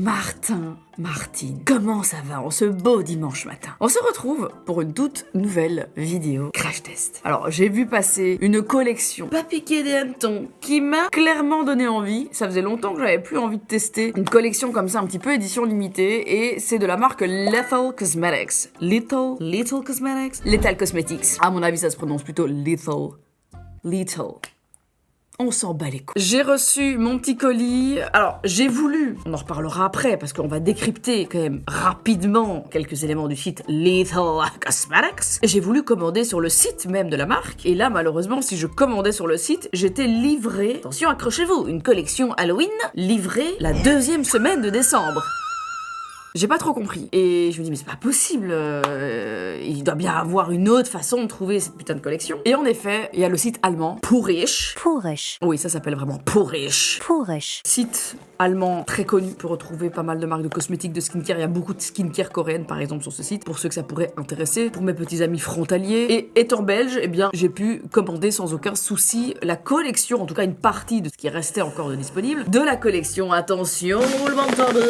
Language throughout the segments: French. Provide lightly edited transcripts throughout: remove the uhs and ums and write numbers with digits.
Martine, comment ça va en ce beau dimanche matin? On se retrouve pour une toute nouvelle vidéo crash test. Alors, j'ai vu passer une collection pas piqué des hannetons qui m'a clairement donné envie. Ça faisait longtemps que j'avais plus envie de tester une collection comme ça, un petit peu édition limitée, et c'est de la marque Lethal Cosmetics. Lethal Cosmetics? Lethal Cosmetics. À mon avis, ça se prononce plutôt Lethal. On s'en bat les couilles. J'ai reçu mon petit colis. Alors, j'ai voulu, on en reparlera après, parce qu'on va décrypter quand même rapidement quelques éléments du site Lethal Cosmetics. J'ai voulu commander sur le site même de la marque. Et là, malheureusement, si je commandais sur le site, j'étais livrée, attention, accrochez-vous, une collection Halloween livrée la 2e semaine de décembre. J'ai pas trop compris. Et je me dis, mais c'est pas possible. Il doit bien avoir une autre façon de trouver cette putain de collection. Et en effet, il y a le site allemand Purish. Oui, ça s'appelle vraiment Purish. Site allemand très connu. On peut retrouver pas mal de marques de cosmétiques, de skincare. Il y a beaucoup de skincare coréenne, par exemple, sur ce site. Pour ceux que ça pourrait intéresser. Pour mes petits amis frontaliers. Et étant belge, eh bien, j'ai pu commander sans aucun souci la collection, en tout cas une partie de ce qui restait encore de disponible, de la collection. Attention, roulement de tambour.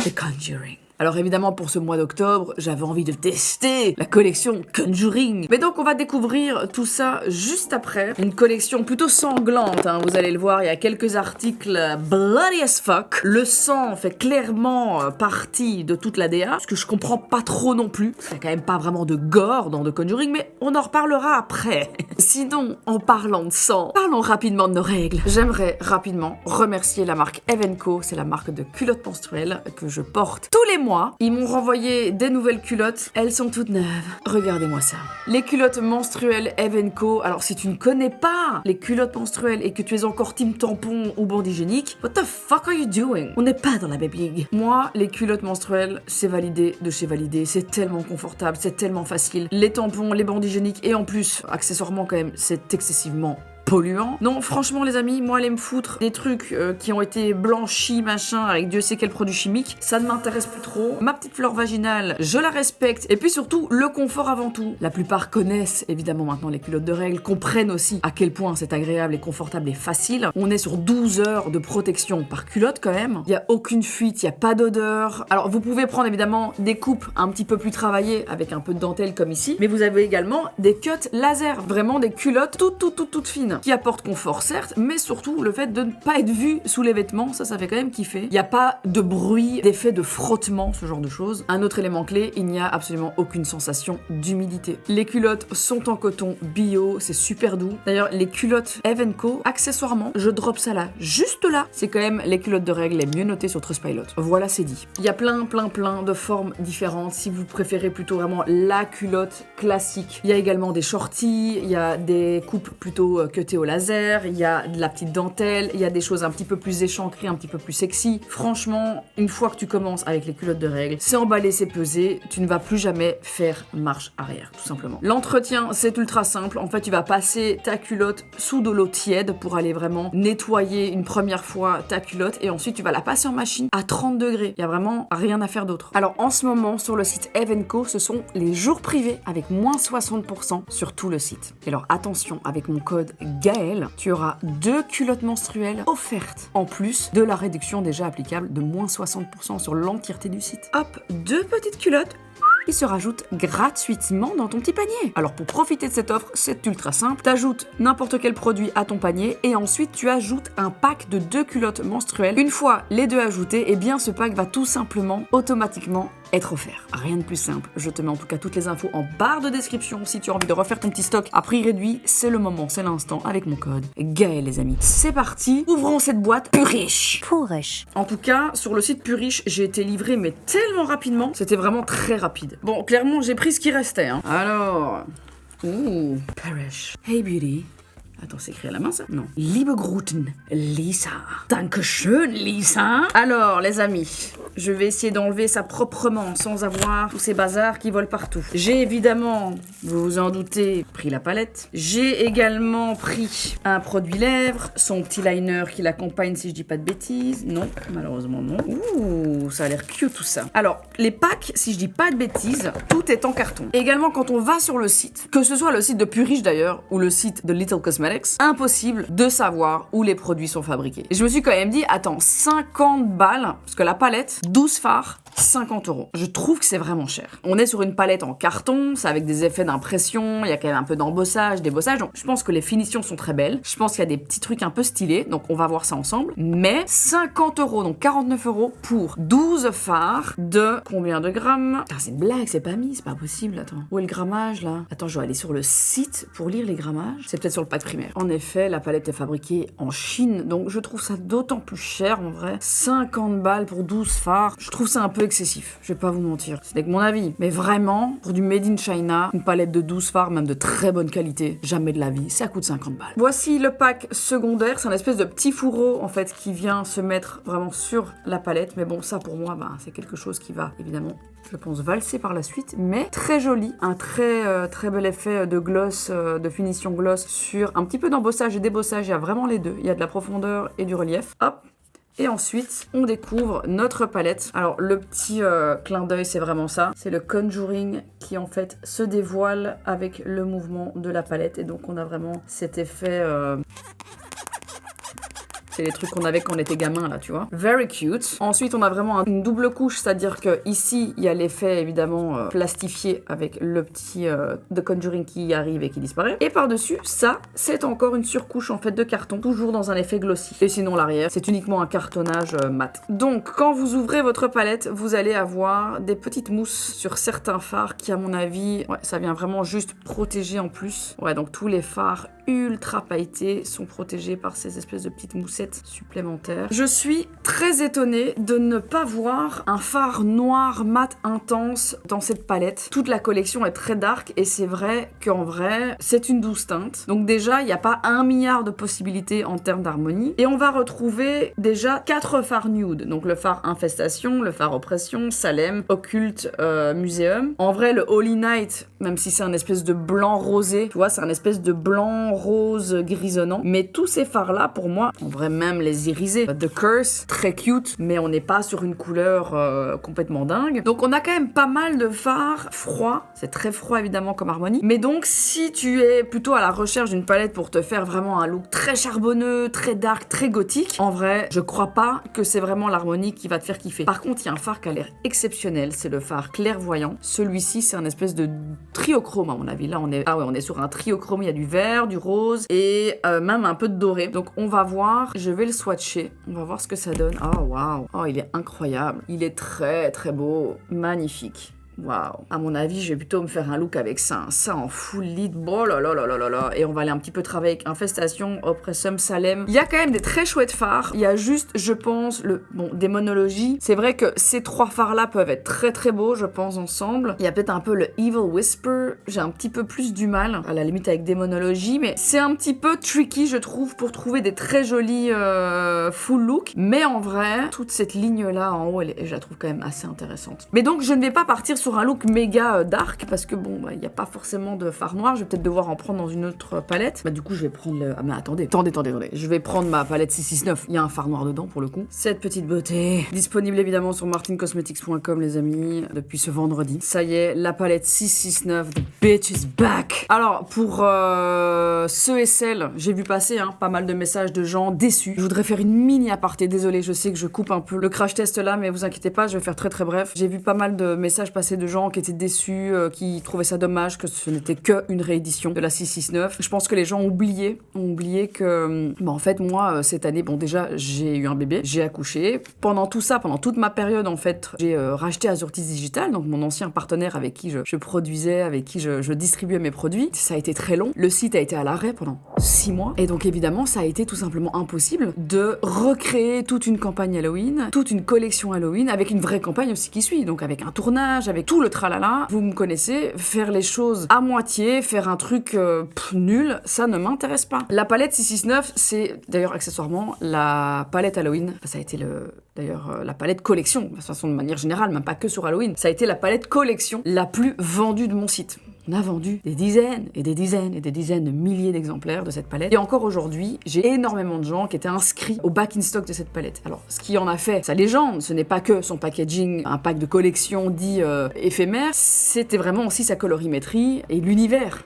The Conjuring. Alors évidemment, pour ce mois d'octobre, j'avais envie de tester la collection Conjuring. Mais donc on va découvrir tout ça juste après. Une collection plutôt sanglante, hein, vous allez le voir, il y a quelques articles bloody as fuck. Le sang fait clairement partie de toute la DA, ce que je comprends pas trop non plus. Il y a quand même pas vraiment de gore dans The Conjuring, mais on en reparlera après. Sinon, en parlant de sang, parlons rapidement de nos règles. J'aimerais rapidement remercier la marque Evenco, c'est la marque de culottes menstruelles que je porte tous les mois. Ils m'ont renvoyé des nouvelles culottes. Elles sont toutes neuves. Regardez-moi ça. Les culottes menstruelles Evenco. Alors, si tu ne connais pas les culottes menstruelles et que tu es encore team tampon ou bande hygiénique, what the fuck are you doing? On n'est pas dans la baby league. Moi, les culottes menstruelles, c'est validé de chez Validé. C'est tellement confortable, c'est tellement facile. Les tampons, les bandes hygiéniques et en plus, accessoirement quand même, c'est excessivement polluant. Non, franchement les amis, moi aller me foutre des trucs qui ont été blanchis, machin, avec Dieu sait quel produit chimique, ça ne m'intéresse plus trop. Ma petite flore vaginale, je la respecte. Et puis surtout, le confort avant tout. La plupart connaissent évidemment maintenant les culottes de règles, comprennent aussi à quel point c'est agréable et confortable et facile. On est sur 12 heures de protection par culotte quand même. Il n'y a aucune fuite, il n'y a pas d'odeur. Alors vous pouvez prendre évidemment des coupes un petit peu plus travaillées avec un peu de dentelle comme ici, mais vous avez également des cuts laser, vraiment des culottes toutes fines, qui apporte confort certes, mais surtout le fait de ne pas être vu sous les vêtements, ça fait quand même kiffer. Il n'y a pas de bruit, d'effet de frottement, ce genre de choses. Un autre élément clé, il n'y a absolument aucune sensation d'humidité. Les culottes sont en coton bio, c'est super doux. D'ailleurs, les culottes Evenco, accessoirement, je drop ça là, juste là, c'est quand même les culottes de règles les mieux notées sur Trustpilot. Voilà, c'est dit. Il y a plein de formes différentes. Si vous préférez plutôt vraiment la culotte classique, il y a également des shorties, il y a des coupes plutôt cutées au laser, il y a de la petite dentelle, il y a des choses un petit peu plus échancrées, un petit peu plus sexy. Franchement, une fois que tu commences avec les culottes de règles, c'est emballé, c'est pesé, tu ne vas plus jamais faire marche arrière, tout simplement. L'entretien, c'est ultra simple. En fait, tu vas passer ta culotte sous de l'eau tiède pour aller vraiment nettoyer une première fois ta culotte et ensuite tu vas la passer en machine à 30 degrés. Il y a vraiment rien à faire d'autre. Alors en ce moment, sur le site Evenco, ce sont les jours privés avec moins 60% sur tout le site. Et alors attention, avec mon code Gaël, tu auras 2 culottes menstruelles offertes, en plus de la réduction déjà applicable de moins 60% sur l'entièreté du site. Hop, 2 petites culottes qui se rajoutent gratuitement dans ton petit panier. Alors pour profiter de cette offre, c'est ultra simple. T'ajoutes n'importe quel produit à ton panier et ensuite tu ajoutes un pack de 2 culottes menstruelles. Une fois les 2 ajoutés, eh bien ce pack va tout simplement automatiquement être offert. Rien de plus simple. Je te mets en tout cas toutes les infos en barre de description. Si tu as envie de refaire ton petit stock à prix réduit, c'est le moment, c'est l'instant avec mon code Gaël les amis. C'est parti, ouvrons cette boîte Purish. En tout cas, sur le site Purish, j'ai été livré mais tellement rapidement, c'était vraiment très rapide. Bon, clairement, j'ai pris ce qui restait. Hein. Alors, Purish. Hey beauty. Attends, c'est écrit à la main, ça? Non. Liebe Gruten, Lisa. Dankeschön, Lisa. Alors, les amis, Je vais essayer d'enlever ça proprement, sans avoir tous ces bazars qui volent partout. J'ai évidemment, vous vous en doutez, pris la palette. J'ai également pris un produit lèvres, son petit liner qui l'accompagne si je dis pas de bêtises. Non, malheureusement non. Ouh, ça a l'air cute tout ça. Alors, les packs, si je dis pas de bêtises, tout est en carton. Également, quand on va sur le site, que ce soit le site de Purish d'ailleurs, ou le site de Little Cosmetics, impossible de savoir où les produits sont fabriqués. Et je me suis quand même dit, attends, 50 balles, parce que la palette, 12 fards, 50 €. Je trouve que c'est vraiment cher. On est sur une palette en carton, c'est avec des effets d'impression, il y a quand même un peu d'embossage, d'ébossage, donc je pense que les finitions sont très belles. Je pense qu'il y a des petits trucs un peu stylés, donc on va voir ça ensemble. Mais 50 €, donc 49 € pour 12 fards de combien de grammes? Putain, c'est une blague, c'est pas mis, c'est pas possible, attends. Où est le grammage là? Attends, je dois aller sur le site pour lire les grammages. C'est peut-être sur le pack primaire. En effet, la palette est fabriquée en Chine, donc je trouve ça d'autant plus cher en vrai. 50 balles pour 12 fards, je trouve ça un peu excessif, je vais pas vous mentir. Ce n'est que mon avis. Mais vraiment, pour du Made in China, une palette de 12 fards, même de très bonne qualité, jamais de la vie, ça coûte 50 balles. Voici le pack secondaire, c'est un espèce de petit fourreau en fait qui vient se mettre vraiment sur la palette. Mais bon, ça pour moi, c'est quelque chose qui va évidemment, je pense, valser par la suite. Mais très joli, un très bel effet de gloss, de finition gloss sur un petit peu d'embossage et débossage. Il y a vraiment les deux, il y a de la profondeur et du relief. Hop. Et ensuite, on découvre notre palette. Alors, le petit clin d'œil, c'est vraiment ça. C'est le Conjuring qui, en fait, se dévoile avec le mouvement de la palette. Et donc, on a vraiment cet effet... C'est les trucs qu'on avait quand on était gamin, là, tu vois. Very cute. Ensuite, on a vraiment une double couche, c'est-à-dire que ici, il y a l'effet, évidemment, plastifié avec le petit The Conjuring qui arrive et qui disparaît. Et par-dessus, ça, c'est encore une surcouche, en fait, de carton, toujours dans un effet glossy. Et sinon, l'arrière, c'est uniquement un cartonnage mat. Donc, quand vous ouvrez votre palette, vous allez avoir des petites mousses sur certains fards qui, à mon avis, ouais, ça vient vraiment juste protéger en plus. Ouais, donc tous les fards ultra pailletés sont protégés par ces espèces de petites moussettes supplémentaires. Je suis très étonnée de ne pas voir un fard noir mat intense dans cette palette. Toute la collection est très dark et c'est vrai qu'en vrai, c'est une douce teinte. Donc déjà, il n'y a pas 1 milliard de possibilités en termes d'harmonie. Et on va retrouver déjà 4 fards nude. Donc le fard Infestation, le fard Oppression, Salem, Occulte, Museum. En vrai, le Holy Night, même si c'est un espèce de blanc rosé, tu vois, c'est un espèce de blanc rose grisonnant. Mais tous ces fards-là, pour moi, en vrai, même les irisés. The Curse, très cute, mais on n'est pas sur une couleur complètement dingue. Donc on a quand même pas mal de fards froids. C'est très froid, évidemment, comme harmonie. Mais donc, si tu es plutôt à la recherche d'une palette pour te faire vraiment un look très charbonneux, très dark, très gothique, en vrai, je crois pas que c'est vraiment l'harmonie qui va te faire kiffer. Par contre, il y a un fard qui a l'air exceptionnel, c'est le fard clairvoyant. Celui-ci, c'est un espèce de triochrome, à mon avis. Là, on est sur un triochrome, il y a du vert, du rose et même un peu de doré. Donc, on va voir, je vais le swatcher, on va voir ce que ça donne. Oh, waouh! Oh, il est incroyable. Il est très, très beau. Magnifique. Waouh. À mon avis, je vais plutôt me faire un look avec ça. Ça en full lead. Oh là là là là là là. Et on va aller un petit peu travailler avec Infestation, Oppressum, Salem. Il y a quand même des très chouettes fards. Il y a juste, je pense, Démonologie. C'est vrai que ces 3 fards-là peuvent être très très beaux, je pense, ensemble. Il y a peut-être un peu le Evil Whisper. J'ai un petit peu plus du mal, à la limite avec Démonologie. Mais c'est un petit peu tricky, je trouve, pour trouver des très jolis full look. Mais en vrai, toute cette ligne-là en haut, je la trouve quand même assez intéressante. Mais donc, je ne vais pas partir sur un look méga dark parce que bon, il n'y a pas forcément de fard noir. Je vais peut-être devoir en prendre dans une autre palette. Du coup, je vais prendre le... Ah mais attendez. Je vais prendre ma palette 669. Il y a un fard noir dedans pour le coup. Cette petite beauté. Disponible évidemment sur martincosmetics.com les amis, depuis ce vendredi. Ça y est, la palette 669, the bitch is back. Alors, pour ceux et celles, j'ai vu passer pas mal de messages de gens déçus. Je voudrais faire une mini aparté. Désolée, je sais que je coupe un peu le crash test là, mais vous inquiétez pas, je vais faire très très bref. J'ai vu pas mal de messages passer de gens qui étaient déçus, qui trouvaient ça dommage que ce n'était qu'une réédition de la 669. Je pense que les gens ont oublié que, en fait, moi, cette année, bon, déjà, j'ai eu un bébé, j'ai accouché. Pendant tout ça, pendant toute ma période, en fait, j'ai racheté Azurtis Digital, donc mon ancien partenaire avec qui je produisais, avec qui je distribuais mes produits. Ça a été très long. Le site a été à l'arrêt pendant 6 mois. Et donc, évidemment, ça a été tout simplement impossible de recréer toute une campagne Halloween, toute une collection Halloween, avec une vraie campagne aussi qui suit. Donc, avec un tournage, avec avec tout le tralala. Vous me connaissez, faire les choses à moitié, faire un truc nul, ça ne m'intéresse pas. La palette 669, c'est d'ailleurs accessoirement la palette Halloween. Ça a été d'ailleurs la palette collection, de toute façon de manière générale, même pas que sur Halloween. Ça a été la palette collection la plus vendue de mon site. On a vendu des dizaines et des dizaines et des dizaines de milliers d'exemplaires de cette palette. Et encore aujourd'hui, j'ai énormément de gens qui étaient inscrits au back in stock de cette palette. Alors, ce qui en a fait sa légende, ce n'est pas que son packaging, un pack de collection dit éphémère, c'était vraiment aussi sa colorimétrie et l'univers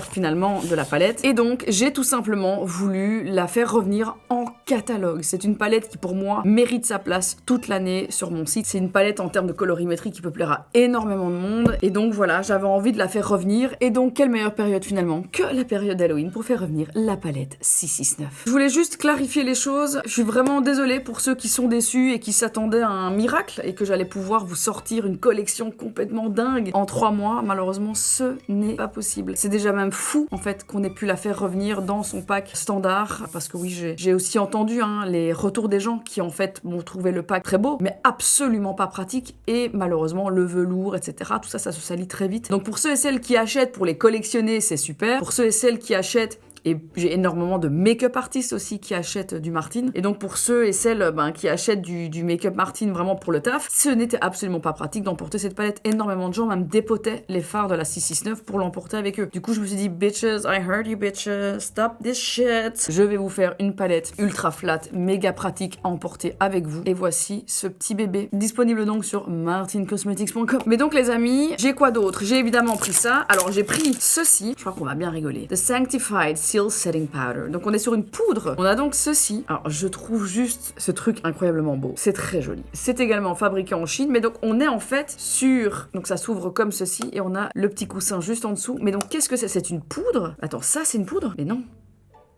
finalement de la palette. Et donc, j'ai tout simplement voulu la faire revenir en catalogue. C'est une palette qui, pour moi, mérite sa place toute l'année sur mon site. C'est une palette en termes de colorimétrie qui peut plaire à énormément de monde. Et donc, voilà, j'avais envie de la faire revenir. Et donc, quelle meilleure période finalement que la période d'Halloween pour faire revenir la palette 669. Je voulais juste clarifier les choses. Je suis vraiment désolée pour ceux qui sont déçus et qui s'attendaient à un miracle et que j'allais pouvoir vous sortir une collection complètement dingue en 3 mois. Malheureusement, ce n'est pas possible. C'est déjà même fou, en fait, qu'on ait pu la faire revenir dans son pack standard. Parce que oui, j'ai aussi entendu les retours des gens qui, en fait, m'ont trouvé le pack très beau, mais absolument pas pratique. Et malheureusement, le velours, etc., tout ça, ça se salit très vite. Donc pour ceux et celles qui achètent pour les collectionner, c'est super. Pour ceux et celles qui achètent, et j'ai énormément de make-up artistes aussi qui achètent du Martine. Et donc pour ceux et celles qui achètent du make-up Martine vraiment pour le taf, ce n'était absolument pas pratique d'emporter cette palette. Énormément de gens même dépotaient les fards de la 669 pour l'emporter avec eux. Du coup je me suis dit, bitches, I heard you bitches, stop this shit. Je vais vous faire une palette ultra flat, méga pratique à emporter avec vous. Et voici ce petit bébé. Disponible donc sur martinecosmetics.com. Mais donc les amis, j'ai quoi d'autre? J'ai évidemment pris ça. Alors j'ai pris ceci, je crois qu'on va bien rigoler. The Sanctified Setting Powder. Donc on est sur une poudre. On a donc ceci. Alors je trouve juste ce truc incroyablement beau. C'est très joli. C'est également fabriqué en Chine, mais donc on est en fait sur... Donc ça s'ouvre comme ceci et on a le petit coussin juste en dessous. Mais donc qu'est-ce que c'est? C'est une poudre? Attends, ça c'est une poudre? Mais non.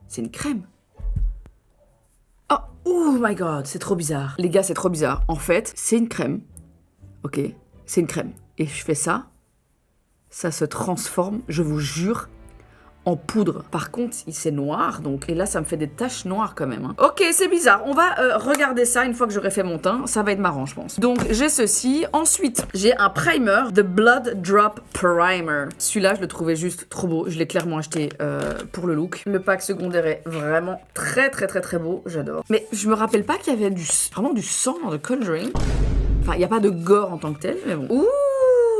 C'est une crème. Oh my god, c'est trop bizarre. Les gars, c'est trop bizarre. En fait, c'est une crème. Ok, c'est une crème. Et je fais ça. Ça se transforme, je vous jure, en poudre. Par contre, c'est noir, donc... Et là, ça me fait des taches noires quand même. Ok, c'est bizarre. On va regarder ça une fois que j'aurai fait mon teint. Ça va être marrant, je pense. Donc, j'ai ceci. Ensuite, j'ai un primer, The Blood Drop Primer. Celui-là, je le trouvais juste trop beau. Je l'ai clairement acheté pour le look. Le pack secondaire est vraiment très, très, très, très beau. J'adore. Mais je me rappelle pas qu'il y avait vraiment du sang dans The Conjuring. Enfin, il n'y a pas de gore en tant que tel, mais bon. Ouh!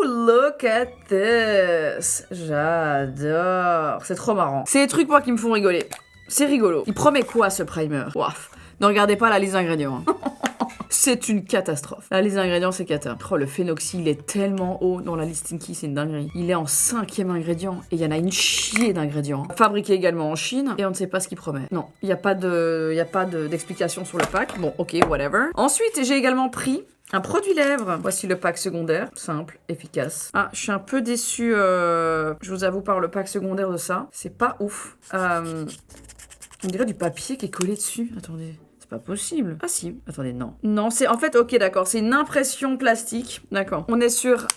Look at this! J'adore! C'est trop marrant. C'est des trucs, moi, qui me font rigoler. C'est rigolo. Il promet quoi, ce primer? Waf. Ne regardez pas la liste d'ingrédients. C'est une catastrophe. La liste d'ingrédients, c'est cata. Oh, le phénoxy, il est tellement haut dans la liste Stinky, c'est une dinguerie. Il est en 5e ingrédient. Et il y en a une chier d'ingrédients. Fabriqué également en Chine. Et on ne sait pas ce qu'il promet. Non, il n'y a pas d'explication sur le pack. Bon, ok, whatever. Ensuite, j'ai également pris un produit lèvres. Voici le pack secondaire. Simple, efficace. Ah, je suis un peu déçue, je vous avoue, par le pack secondaire de ça. C'est pas ouf. On dirait du papier qui est collé dessus. Attendez. C'est pas possible. Ah si. Attendez, non. Non, c'est... En fait, ok, d'accord. C'est une impression plastique. D'accord. On est sur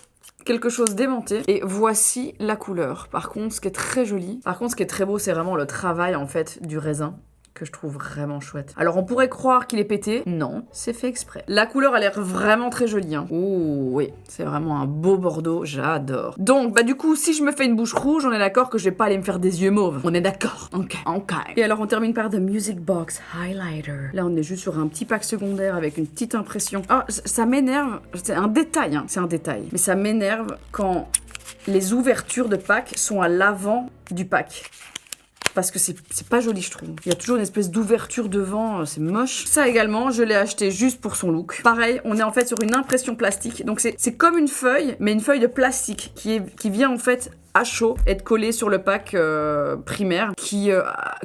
quelque chose d'aimanté. Et voici la couleur. Par contre, ce qui est très joli. Par contre, ce qui est très beau, c'est vraiment le travail, en fait, du raisin, que je trouve vraiment chouette. Alors on pourrait croire qu'il est pété. Non, c'est fait exprès. La couleur a l'air vraiment très jolie. Ouh, oui, c'est vraiment un beau bordeaux, j'adore. Donc, du coup, si je me fais une bouche rouge, on est d'accord que je vais pas aller me faire des yeux mauves. On est d'accord. Ok. Et alors on termine par The Music Box Highlighter. Là, on est juste sur un petit pack secondaire avec une petite impression. Ah, ça m'énerve. C'est un détail, c'est un détail. Mais ça m'énerve quand les ouvertures de pack sont à l'avant du pack. Parce que c'est pas joli, je trouve. Il y a toujours une espèce d'ouverture devant, c'est moche. Ça également, je l'ai acheté juste pour son look. Pareil, on est en fait sur une impression plastique. Donc c'est comme une feuille, mais une feuille de plastique qui vient en fait à chaud être collée sur le pack primaire, qui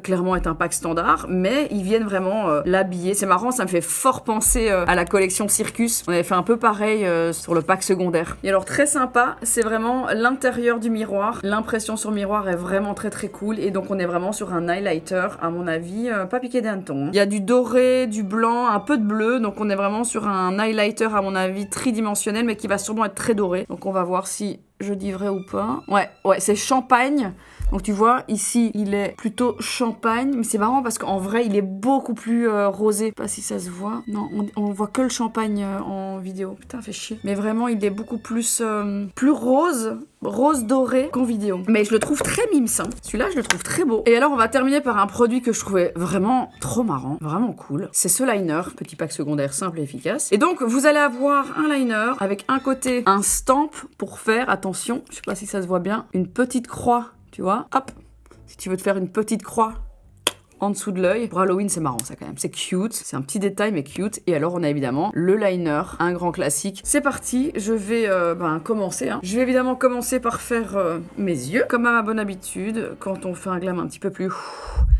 clairement est un pack standard, mais ils viennent vraiment l'habiller. C'est marrant, ça me fait fort penser à la collection Circus. On avait fait un peu pareil sur le pack secondaire. Et alors très sympa, c'est vraiment l'intérieur du miroir. L'impression sur miroir est vraiment très très cool, et donc on est vraiment sur un highlighter, à mon avis, pas piqué d'un ton. Il y a du doré, du blanc, un peu de bleu, donc on est vraiment sur un highlighter, à mon avis, tridimensionnel, mais qui va sûrement être très doré. Donc on va voir si je dis vrai ou pas. Ouais, c'est champagne. Donc tu vois, ici, il est plutôt champagne. Mais c'est marrant parce qu'en vrai, il est beaucoup plus rosé. Je sais pas si ça se voit. Non, on voit que le champagne en vidéo. Putain, fait chier. Mais vraiment, il est beaucoup plus rose. Rose doré qu'en vidéo. Mais je le trouve très mimes. Hein. Celui-là, je le trouve très beau. Et alors, on va terminer par un produit que je trouvais vraiment trop marrant. Vraiment cool. C'est ce liner. Petit pack secondaire simple et efficace. Et donc, vous allez avoir un liner avec un côté un stamp pour faire, attention, je sais pas si ça se voit bien, une petite croix. Tu vois, hop, si tu veux te faire une petite croix en dessous de l'œil. Pour Halloween, c'est marrant ça quand même. C'est cute, c'est un petit détail mais cute. Et alors, on a évidemment le liner, un grand classique. C'est parti, je vais commencer. Hein. Je vais évidemment commencer par faire mes yeux. Comme à ma bonne habitude, quand on fait un glam un petit peu plus...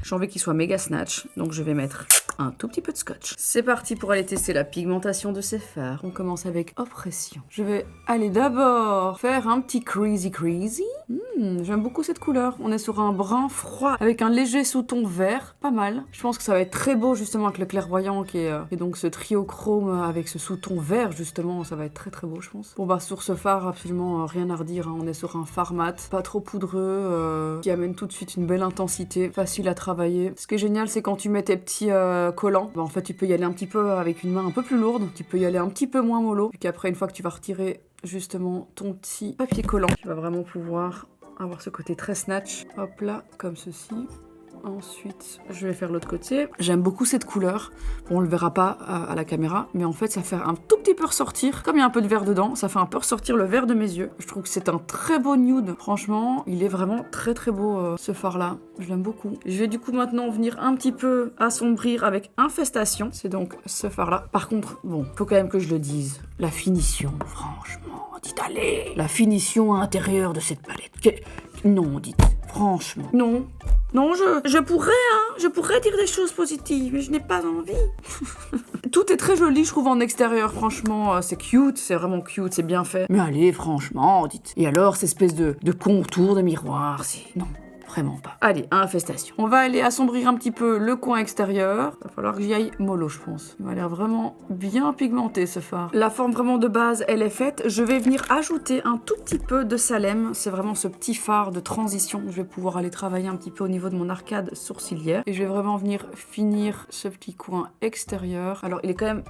J'ai envie qu'il soit méga snatch, donc je vais mettre un tout petit peu de scotch. C'est parti pour aller tester la pigmentation de ces fards. On commence avec Oppression. Je vais aller d'abord faire un petit Crazy Crazy. J'aime beaucoup cette couleur. On est sur un brun froid avec un léger sous-ton vert. Pas mal. Je pense que ça va être très beau justement avec le clairvoyant qui est et donc ce trio chrome avec ce sous-ton vert justement. Ça va être très très beau je pense. Bon bah sur ce fard absolument rien à redire. Hein. On est sur un fard mat, pas trop poudreux, qui amène tout de suite une belle intensité, facile à travailler. Ce qui est génial c'est quand tu mets tes petits collants, bah, en fait tu peux y aller un petit peu avec une main un peu plus lourde. Tu peux y aller un petit peu moins mollo. Et qu'après une fois que tu vas retirer justement ton petit papier collant, tu vas vraiment pouvoir avoir ce côté très snatch. Hop là, comme ceci. Ensuite, je vais faire l'autre côté. J'aime beaucoup cette couleur. Bon, on le verra pas à la caméra, mais en fait, ça fait un tout petit peu ressortir. Comme il y a un peu de vert dedans, ça fait un peu ressortir le vert de mes yeux. Je trouve que c'est un très beau nude. Franchement, il est vraiment très très beau ce fard-là. Je l'aime beaucoup. Je vais du coup maintenant venir un petit peu assombrir avec Infestation. C'est donc ce fard-là. Par contre, bon, faut quand même que je le dise. La finition, franchement, dites allez. La finition intérieure de cette palette. Non, dites. Franchement. Non. Non, je pourrais, hein. Je pourrais dire des choses positives, mais je n'ai pas envie. Tout est très joli, je trouve, en extérieur. Franchement, c'est cute, c'est vraiment cute, c'est bien fait. Mais allez, franchement, dites. Et alors, cette espèce de contour de miroir, c'est... Non. Vraiment pas. Allez, Infestation. On va aller assombrir un petit peu le coin extérieur. Va falloir que j'y aille mollo, je pense. Il m'a l'air vraiment bien pigmenté, ce fard. La forme vraiment de base, elle est faite. Je vais venir ajouter un tout petit peu de Salem. C'est vraiment ce petit fard de transition. Je vais pouvoir aller travailler un petit peu au niveau de mon arcade sourcilière. Et je vais vraiment venir finir ce petit coin extérieur. Alors, il est quand même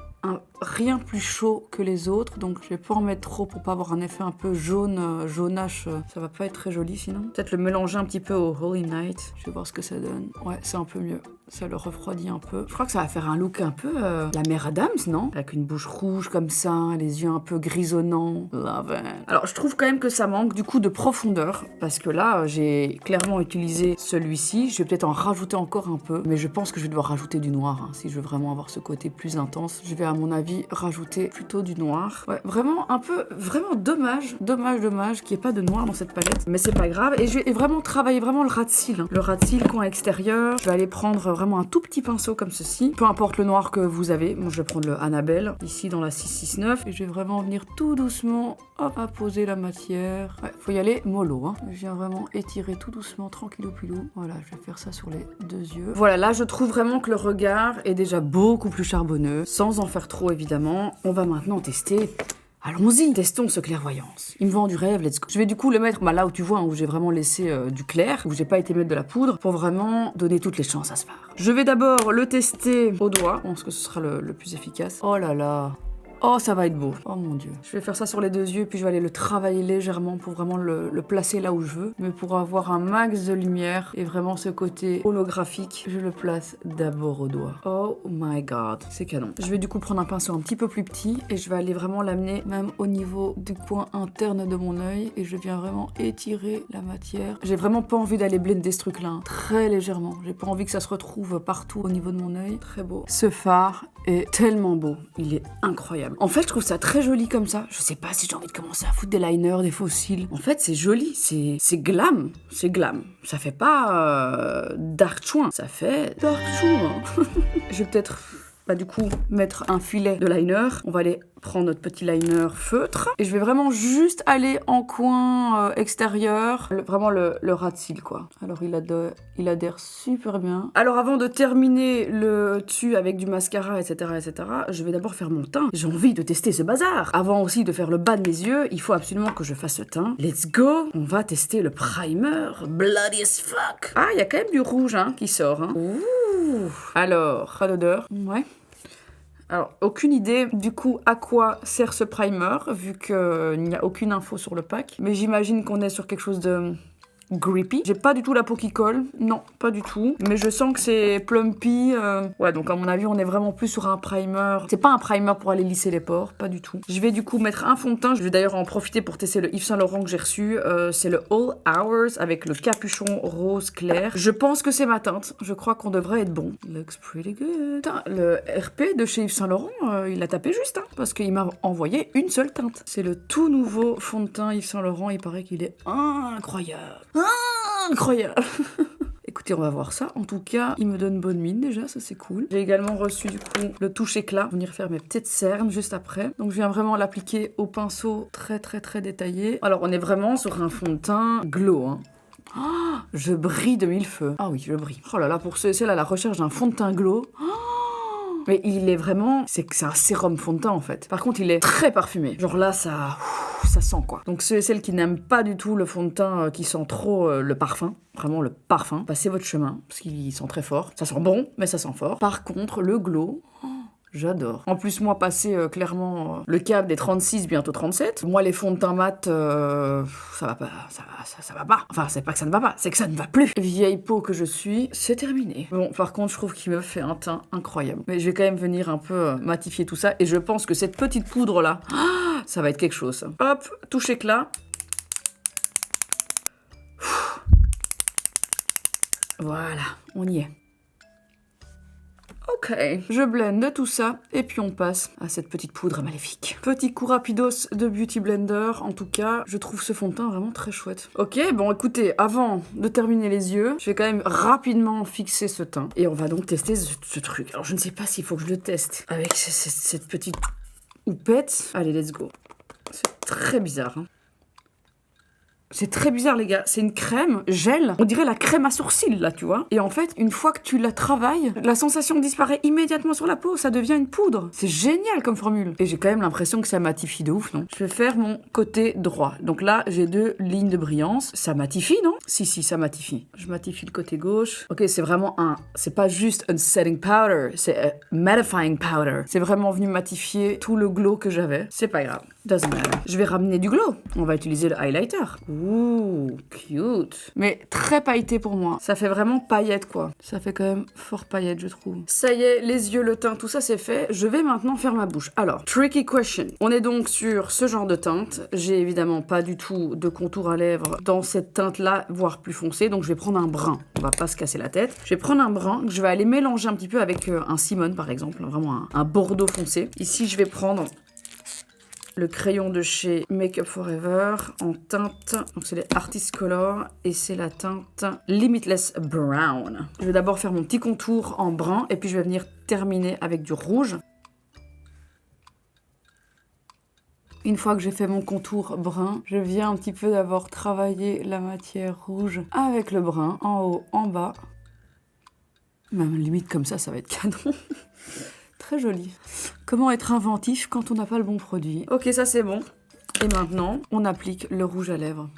rien plus chaud que les autres, donc je vais pas en mettre trop pour pas avoir un effet un peu jaune, jaunache. Ça va pas être très joli sinon. Peut-être le mélanger un petit peu au Holy Night. Je vais voir ce que ça donne. Ouais, c'est un peu mieux. Ça le refroidit un peu. Je crois que ça va faire un look un peu la mère Adams, non? Avec une bouche rouge comme ça, les yeux un peu grisonnants. Love it. Alors, je trouve quand même que ça manque du coup de profondeur, parce que là, j'ai clairement utilisé celui-ci. Je vais peut-être en rajouter encore un peu, mais je pense que je vais devoir rajouter du noir, hein, si je veux vraiment avoir ce côté plus intense. Je vais, à mon avis, rajouter plutôt du noir. Ouais, vraiment un peu, vraiment dommage qu'il n'y ait pas de noir dans cette palette, mais c'est pas grave. Et je vais vraiment travailler vraiment le ras de cils, hein. Le ras de cils, coin extérieur. Je vais aller prendre vraiment un tout petit pinceau comme ceci. Peu importe le noir que vous avez. Moi, je vais prendre le Annabelle, ici dans la 669. Et je vais vraiment venir tout doucement, hop, apposer la matière. Ouais, faut y aller mollo, hein. Je viens vraiment étirer tout doucement, tranquillou pilou. Voilà, je vais faire ça sur les deux yeux. Voilà, là, je trouve vraiment que le regard est déjà beaucoup plus charbonneux, sans en faire trop, évidemment. On va maintenant tester... Allons-y, testons ce clairvoyance. Il me vend du rêve, let's go. Je vais du coup le mettre là où tu vois, hein, où j'ai vraiment laissé du clair, où j'ai pas été mettre de la poudre, pour vraiment donner toutes les chances à ce fard. Je vais d'abord le tester au doigt, je pense que ce sera le plus efficace. Oh là là. Oh, ça va être beau. Oh mon dieu. Je vais faire ça sur les deux yeux, puis je vais aller le travailler légèrement pour vraiment le placer là où je veux. Mais pour avoir un max de lumière et vraiment ce côté holographique, je le place d'abord au doigt. Oh my god, c'est canon. Je vais du coup prendre un pinceau un petit peu plus petit et je vais aller vraiment l'amener même au niveau du coin interne de mon œil et je viens vraiment étirer la matière. J'ai vraiment pas envie d'aller blender ce truc là, hein. Très légèrement. J'ai pas envie que ça se retrouve partout au niveau de mon œil. Très beau. Ce fard est tellement beau. Il est incroyable. En fait, je trouve ça très joli comme ça. Je sais pas si j'ai envie de commencer à foutre des liners, des faux cils. En fait, c'est joli. C'est glam. C'est glam. Ça fait pas dark chouin. Ça fait dark chouin. Je vais peut-être du coup mettre un filet de liner. On va aller prendre notre petit liner feutre. Et je vais vraiment juste aller en coin extérieur. Vraiment le ras de cils, quoi. Alors il adhère super bien. Alors avant de terminer le dessus avec du mascara, etc., je vais d'abord faire mon teint. J'ai envie de tester ce bazar. Avant aussi de faire le bas de mes yeux, il faut absolument que je fasse le teint. Let's go. On va tester le primer. Bloody as fuck. Ah, il y a quand même du rouge qui sort. Ouh. Alors, pas d'odeur. Ouais. Alors, aucune idée du coup à quoi sert ce primer, vu qu'il n'y a aucune info sur le pack. Mais j'imagine qu'on est sur quelque chose de grippy. J'ai pas du tout la peau qui colle, non, pas du tout. Mais je sens que c'est plumpy. Ouais, donc à mon avis, on est vraiment plus sur un primer. C'est pas un primer pour aller lisser les pores, pas du tout. Je vais du coup mettre un fond de teint. Je vais d'ailleurs en profiter pour tester le Yves Saint Laurent que j'ai reçu. C'est le All Hours avec le capuchon rose clair. Je pense que c'est ma teinte. Je crois qu'on devrait être bon. Looks pretty good. Putain, le RP de chez Yves Saint Laurent, il a tapé juste, parce qu'il m'a envoyé une seule teinte. C'est le tout nouveau fond de teint Yves Saint Laurent. Il paraît qu'il est incroyable. Incroyable. Écoutez, on va voir ça. En tout cas, il me donne bonne mine déjà, ça c'est cool. J'ai également reçu du coup le touche éclat. Venir faire mes petites cernes juste après. Donc je viens vraiment l'appliquer au pinceau très détaillé. Alors on est vraiment sur un fond de teint glow. Oh, je brille de mille feux. Ah oui, je brille. Oh là là, pour ceux à la recherche d'un fond de teint glow. Mais il est vraiment... C'est un sérum fond de teint en fait. Par contre, il est très parfumé. Genre là, ça sent quoi. Donc ceux et celles qui n'aiment pas du tout le fond de teint, qui sent trop le parfum, vraiment le parfum, passez votre chemin, parce qu'il sent très fort. Ça sent bon, mais ça sent fort. Par contre, le glow... J'adore. En plus, moi, passer clairement le cap des 36, bientôt 37, moi, les fonds de teint mat, ça va pas, ça va pas. Enfin, c'est pas que ça ne va pas, c'est que ça ne va plus. Vieille peau que je suis, c'est terminé. Bon, par contre, je trouve qu'il me fait un teint incroyable. Mais je vais quand même venir un peu matifier tout ça, et je pense que cette petite poudre-là, ça va être quelque chose. Hop, touche éclat. Voilà, on y est. Ok, je blende tout ça et puis on passe à cette petite poudre maléfique. Petit coup rapidos de Beauty Blender, en tout cas, je trouve ce fond de teint vraiment très chouette. Ok, bon écoutez, avant de terminer les yeux, je vais quand même rapidement fixer ce teint. Et on va donc tester ce truc. Alors je ne sais pas s'il faut que je le teste avec cette petite houppette. Allez, let's go. C'est très bizarre, C'est très bizarre, les gars. C'est une crème gel. On dirait la crème à sourcils, là, tu vois. Et en fait, une fois que tu la travailles, la sensation disparaît immédiatement sur la peau. Ça devient une poudre. C'est génial comme formule. Et j'ai quand même l'impression que ça matifie de ouf, non? Je vais faire mon côté droit. Donc là, j'ai 2 lignes de brillance. Ça matifie, non? Si, ça matifie. Je matifie le côté gauche. Ok, c'est vraiment c'est pas juste un setting powder. C'est un mattifying powder. C'est vraiment venu matifier tout le glow que j'avais. C'est pas grave. Doesn't matter. Je vais ramener du glow. On va utiliser le highlighter. Ouh, cute. Mais très pailleté pour moi. Ça fait vraiment paillette, quoi. Ça fait quand même fort paillette, je trouve. Ça y est, les yeux, le teint, tout ça, c'est fait. Je vais maintenant faire ma bouche. Alors, tricky question. On est donc sur ce genre de teinte. J'ai évidemment pas du tout de contour à lèvres dans cette teinte-là, voire plus foncée. Donc, je vais prendre un brun. On va pas se casser la tête. Je vais prendre un brun que je vais aller mélanger un petit peu avec un Simone, par exemple. Vraiment un bordeaux foncé. Ici, je vais prendre le crayon de chez Make Up For Ever en teinte, donc c'est les Artist Color et c'est la teinte Limitless Brown. Je vais d'abord faire mon petit contour en brun et puis je vais venir terminer avec du rouge. Une fois que j'ai fait mon contour brun, je viens un petit peu d'abord travailler la matière rouge avec le brun, en haut, en bas. Même limite comme ça va être canon. Très joli. Comment être inventif quand on n'a pas le bon produit? Ok, ça c'est bon. Et maintenant, on applique le rouge à lèvres.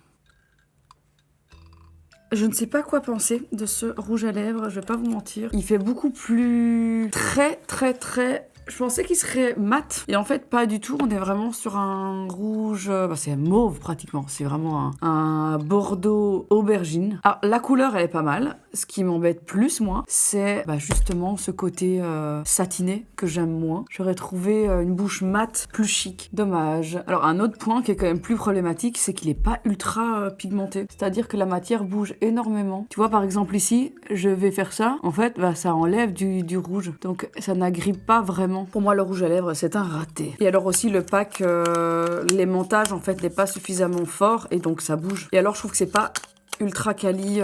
Je ne sais pas quoi penser de ce rouge à lèvres, je vais pas vous mentir. Il fait beaucoup plus... très... Je pensais qu'il serait mat. Et en fait, pas du tout. On est vraiment sur un rouge... c'est mauve, pratiquement. C'est vraiment un bordeaux aubergine. Alors, la couleur, elle est pas mal. Ce qui m'embête plus, moi, c'est justement ce côté satiné que j'aime moins. J'aurais trouvé une bouche mate plus chic. Dommage. Alors, un autre point qui est quand même plus problématique, c'est qu'il est pas ultra pigmenté. C'est-à-dire que la matière bouge énormément. Tu vois, par exemple, ici, je vais faire ça. En fait, ça enlève du rouge. Donc, ça n'agrippe pas vraiment. Pour moi, le rouge à lèvres, c'est un raté. Et alors aussi, le pack, l'aimantage, en fait, n'est pas suffisamment fort et donc ça bouge. Et alors, je trouve que c'est pas ultra quali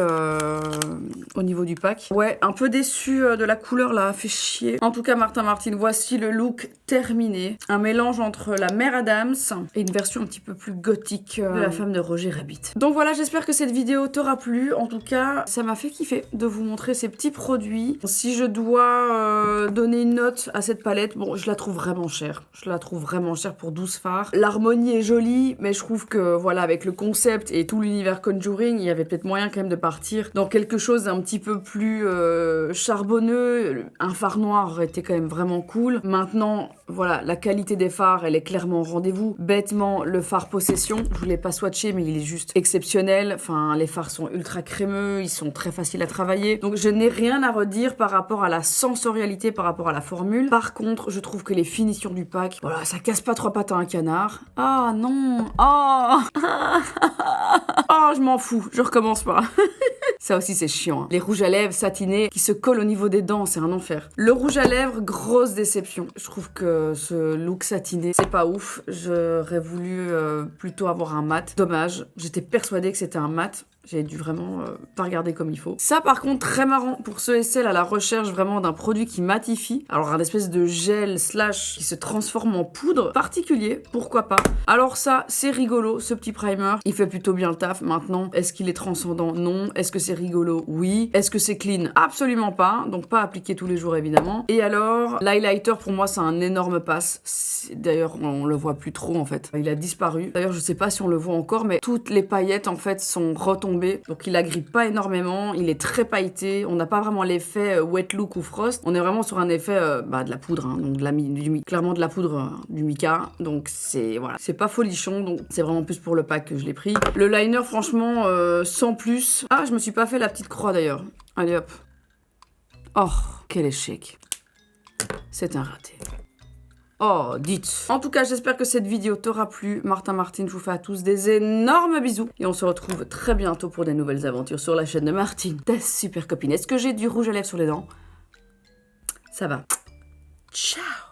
au niveau du pack. Ouais, un peu déçu de la couleur là, fait chier. En tout cas, Martin Martin, voici le look terminé. Un mélange entre la mère Adams et une version un petit peu plus gothique de la femme de Roger Rabbit. Donc voilà, j'espère que cette vidéo t'aura plu. En tout cas, ça m'a fait kiffer de vous montrer ces petits produits. Si je dois donner une note à cette palette, bon, je la trouve vraiment chère. Je la trouve vraiment chère pour 12 fards. L'harmonie est jolie, mais je trouve que voilà, avec le concept et tout l'univers Conjuring, il y avait peut-être moyen quand même de partir dans quelque chose d'un petit peu plus charbonneux. Un phare noir aurait été quand même vraiment cool. Maintenant, voilà, la qualité des phares, elle est clairement au rendez-vous. Bêtement, le phare Possession, je vous l'ai pas swatché, mais il est juste exceptionnel. Enfin, les phares sont ultra crémeux, ils sont très faciles à travailler. Donc, je n'ai rien à redire par rapport à la sensorialité, par rapport à la formule. Par contre, je trouve que les finitions du pack, voilà, ça casse pas trois pattes à un canard. Ah non, oh, oh, je m'en fous, je recommence pas. Ça aussi, c'est chiant. Hein. Les rouges à lèvres satinés qui se collent au niveau des dents, c'est un enfer. Le rouge à lèvres, grosse déception. Je trouve que ce look satiné, c'est pas ouf. J'aurais voulu plutôt avoir un mat. Dommage, j'étais persuadée que c'était un mat. J'ai dû vraiment pas regarder comme il faut. Ça, par contre, très marrant pour ceux et celles à la recherche vraiment d'un produit qui matifie. Alors, un espèce de gel slash qui se transforme en poudre particulier, pourquoi pas. Alors ça, c'est rigolo, ce petit primer. Il fait plutôt bien le taf. Maintenant, est-ce qu'il est transcendant? Non. Est-ce que c'est rigolo? Oui. Est-ce que c'est clean? Absolument pas. Donc, pas appliqué tous les jours, évidemment. Et alors, l'highlighter, pour moi, c'est un énorme pass. D'ailleurs, on le voit plus trop, en fait. Il a disparu. D'ailleurs, je sais pas si on le voit encore, mais toutes les paillettes, en fait, sont retombées. Donc il agrippe pas énormément, il est très pailleté, on n'a pas vraiment l'effet wet look ou frost, on est vraiment sur un effet de la poudre, hein, donc clairement de la poudre du mica, donc c'est voilà, c'est pas folichon, donc c'est vraiment plus pour le pack que je l'ai pris. Le liner franchement sans plus. Ah, je me suis pas fait la petite croix d'ailleurs. Allez hop. Oh, quel échec. C'est un raté. Oh, dites. En tout cas, j'espère que cette vidéo t'aura plu. Martin Martin, je vous fais à tous des énormes bisous. Et on se retrouve très bientôt pour des nouvelles aventures sur la chaîne de Martine, ta super copine. Est-ce que j'ai du rouge à lèvres sur les dents? Ça va. Ciao.